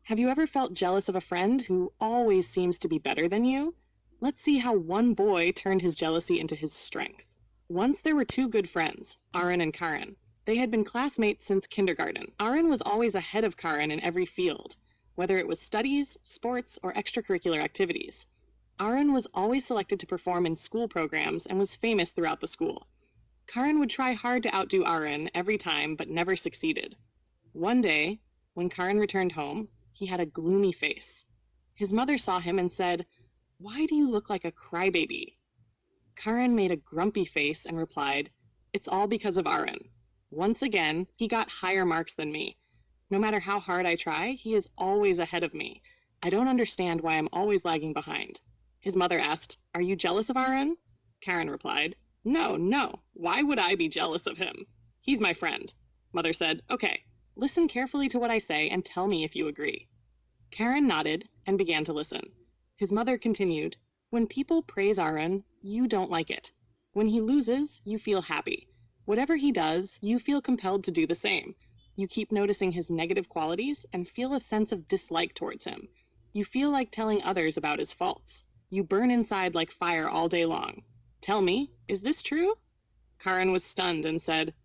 Have you ever felt jealous of a friend who always seems to be better than you? Let's see how one boy turned his jealousy into his strength. Once there were two good friends, Aaron and Karen. They had been classmates since kindergarten. Aaron was always ahead of Karen in every field, whether it was studies, sports, or extracurricular activities. Aaron was always selected to perform in school programs and was famous throughout the school. Karen would try hard to outdo Aaron every time, but never succeeded. One day, when Karen returned home, he had a gloomy face. His mother saw him and said, "Why do you look like a crybaby?" Karen made a grumpy face and replied, "It's all because of Aaron. Once again, he got higher marks than me. No matter how hard I try, he is always ahead of me. I don't understand why I'm always lagging behind." His mother asked, "Are you jealous of Aaron?" Karen replied, No. Why would I be jealous of him? He's my friend." Mother said, "Okay, listen carefully to what I say and tell me if you agree." Karen nodded and began to listen. His mother continued, "When people praise Aaron, you don't like it. When he loses, you feel happy. Whatever he does, you feel compelled to do the same. You keep noticing his negative qualities and feel a sense of dislike towards him. You feel like telling others about his faults. You burn inside like fire all day long. Tell me, is this true?" Karen was stunned and said,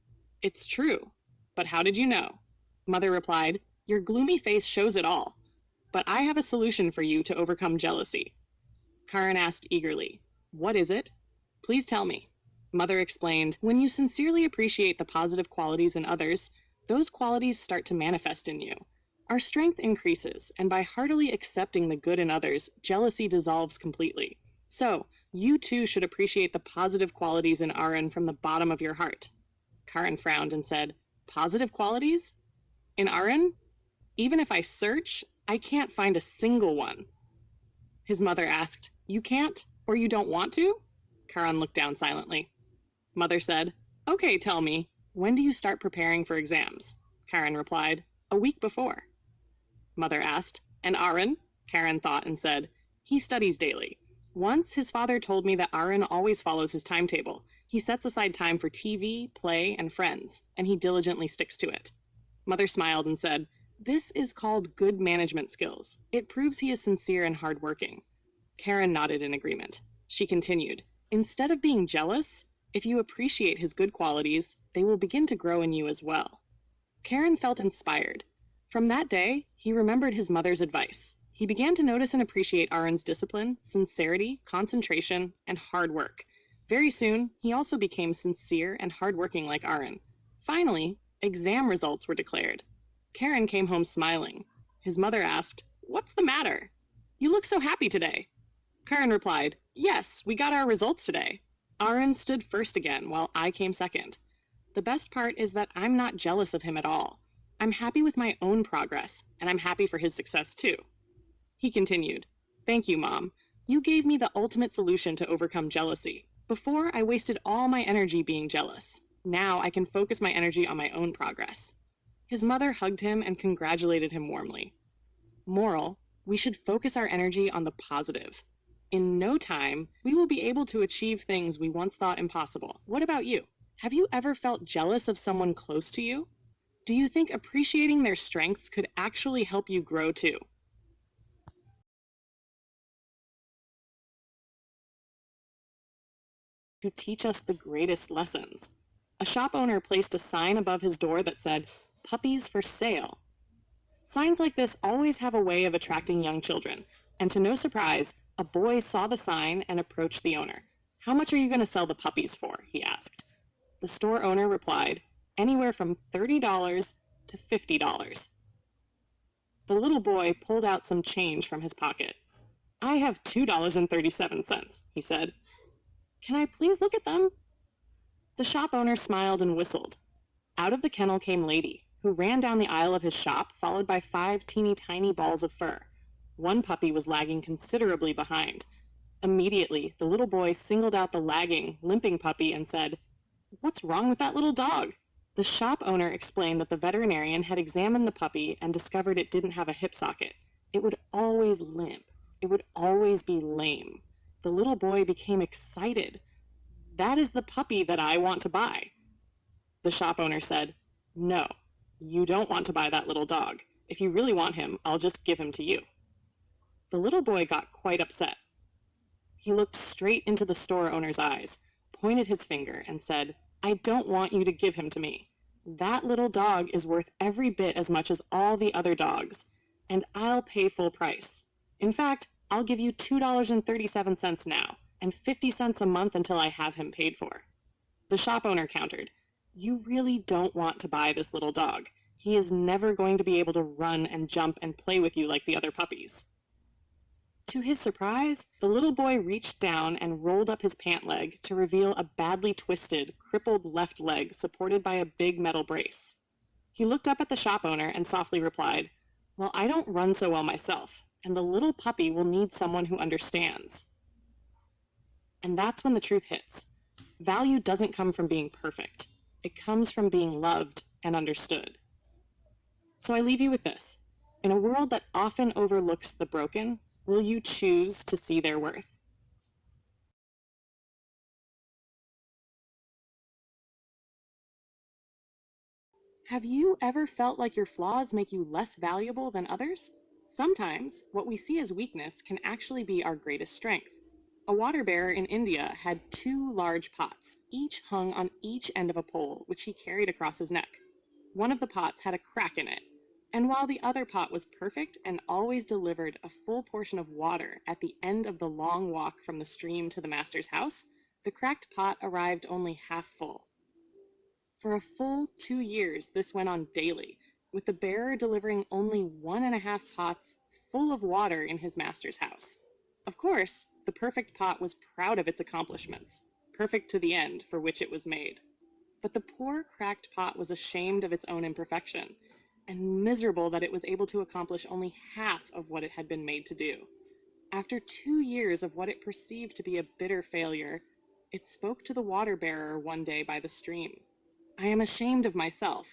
"It's true. But how did you know?" Mother replied, "Your gloomy face shows it all. But I have a solution for you to overcome jealousy." Karen asked eagerly, "What is it? Please tell me." Mother explained, "When you sincerely appreciate the positive qualities in others, those qualities start to manifest in you. Our strength increases, and by heartily accepting the good in others, jealousy dissolves completely. So, you too should appreciate the positive qualities in Aaron from the bottom of your heart." Karen frowned and said, "Positive qualities? In Aaron? Even if I search, I can't find a single one." His mother asked, "You can't, or you don't want to?" Karen looked down silently. Mother said, "Okay, tell me, when do you start preparing for exams?" Karen replied, "A week before." Mother asked, "And Aaron?" Karen thought and said, "He studies daily. Once his father told me that Aaron always follows his timetable. He sets aside time for TV, play, and friends, and he diligently sticks to it." Mother smiled and said, "This is called good management skills. It proves he is sincere and hardworking." Karen nodded in agreement. She continued, "Instead of being jealous, if you appreciate his good qualities, they will begin to grow in you as well." Karen felt inspired. From that day, he remembered his mother's advice. He began to notice and appreciate Aaron's discipline, sincerity, concentration, and hard work. Very soon, he also became sincere and hardworking like Aaron. Finally, exam results were declared. Karen came home smiling. His mother asked, "What's the matter? You look so happy today." Karen replied, "Yes, we got our results today. Aaron stood first again, while I came second. The best part is that I'm not jealous of him at all. I'm happy with my own progress, and I'm happy for his success too." He continued, "Thank you, Mom. You gave me the ultimate solution to overcome jealousy. Before, I wasted all my energy being jealous. Now I can focus my energy on my own progress." His mother hugged him and congratulated him warmly. Moral: we should focus our energy on the positive. In no time, we will be able to achieve things we once thought impossible. What about you? Have you ever felt jealous of someone close to you? Do you think appreciating their strengths could actually help you grow too? To teach us the greatest lessons. A shop owner placed a sign above his door that said, "Puppies for sale." Signs like this always have a way of attracting young children, and to no surprise, a boy saw the sign and approached the owner. "How much are you going to sell the puppies for?" he asked. The store owner replied, "Anywhere from $30 to $50. The little boy pulled out some change from his pocket. "I have $2.37, he said. "Can I please look at them?" The shop owner smiled and whistled. Out of the kennel came Lady, who ran down the aisle of his shop, followed by 5 teeny tiny balls of fur. One puppy was lagging considerably behind. Immediately, the little boy singled out the lagging, limping puppy and said, "What's wrong with that little dog?" The shop owner explained that the veterinarian had examined the puppy and discovered it didn't have a hip socket. It would always limp. It would always be lame. The little boy became excited. "That is the puppy that I want to buy." The shop owner said, "No, you don't want to buy that little dog. If you really want him, I'll just give him to you." The little boy got quite upset. He looked straight into the store owner's eyes, pointed his finger, and said, "I don't want you to give him to me. That little dog is worth every bit as much as all the other dogs, and I'll pay full price. In fact, I'll give you $2.37 now, and 50 cents a month until I have him paid for." The shop owner countered, "You really don't want to buy this little dog. He is never going to be able to run and jump and play with you like the other puppies." To his surprise, the little boy reached down and rolled up his pant leg to reveal a badly twisted, crippled left leg supported by a big metal brace. He looked up at the shop owner and softly replied, "Well, I don't run so well myself, and the little puppy will need someone who understands." And that's when the truth hits. Value doesn't come from being perfect. It comes from being loved and understood. So I leave you with this. In a world that often overlooks the broken, will you choose to see their worth? Have you ever felt like your flaws make you less valuable than others? Sometimes, what we see as weakness can actually be our greatest strength. A water bearer in India had two large pots, each hung on each end of a pole, which he carried across his neck. One of the pots had a crack in it, and while the other pot was perfect and always delivered a full portion of water at the end of the long walk from the stream to the master's house, the cracked pot arrived only half full. For a full 2 years, this went on daily, with the bearer delivering only 1.5 pots full of water in his master's house. Of course, the perfect pot was proud of its accomplishments, perfect to the end for which it was made. But the poor cracked pot was ashamed of its own imperfection, and miserable that it was able to accomplish only half of what it had been made to do. After 2 years of what it perceived to be a bitter failure, it spoke to the water bearer one day by the stream. "I am ashamed of myself,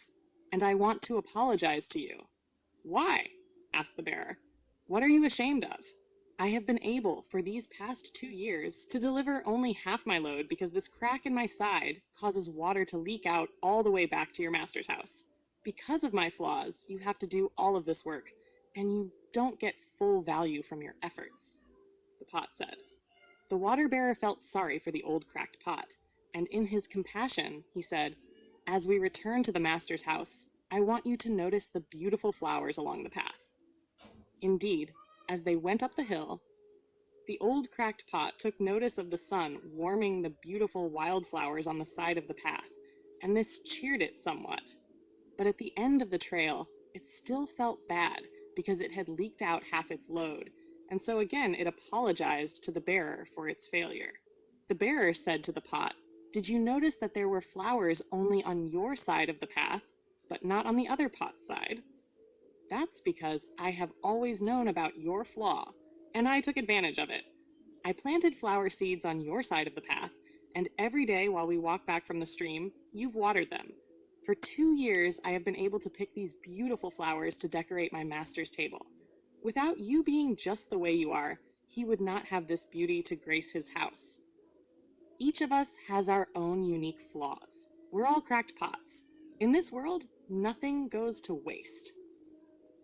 and I want to apologize to you." "Why?" asked the bearer. "What are you ashamed of?" "I have been able, for these past 2 years, to deliver only half my load because this crack in my side causes water to leak out all the way back to your master's house. Because of my flaws, you have to do all of this work, and you don't get full value from your efforts," the pot said. The water bearer felt sorry for the old cracked pot, and in his compassion, he said, "As we return to the master's house, I want you to notice the beautiful flowers along the path." Indeed, as they went up the hill, the old cracked pot took notice of the sun warming the beautiful wildflowers on the side of the path, and this cheered it somewhat. But at the end of the trail, it still felt bad because it had leaked out half its load, and so again it apologized to the bearer for its failure. The bearer said to the pot, "Did you notice that there were flowers only on your side of the path, but not on the other pot's side? That's because I have always known about your flaw, and I took advantage of it. I planted flower seeds on your side of the path, and every day while we walk back from the stream, you've watered them. For 2 years, I have been able to pick these beautiful flowers to decorate my master's table. Without you being just the way you are, he would not have this beauty to grace his house." Each of us has our own unique flaws. We're all cracked pots. In this world, nothing goes to waste.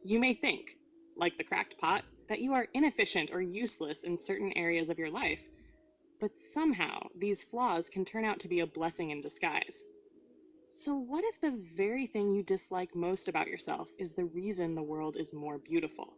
You may think, like the cracked pot, that you are inefficient or useless in certain areas of your life, but somehow these flaws can turn out to be a blessing in disguise. So what if the very thing you dislike most about yourself is the reason the world is more beautiful?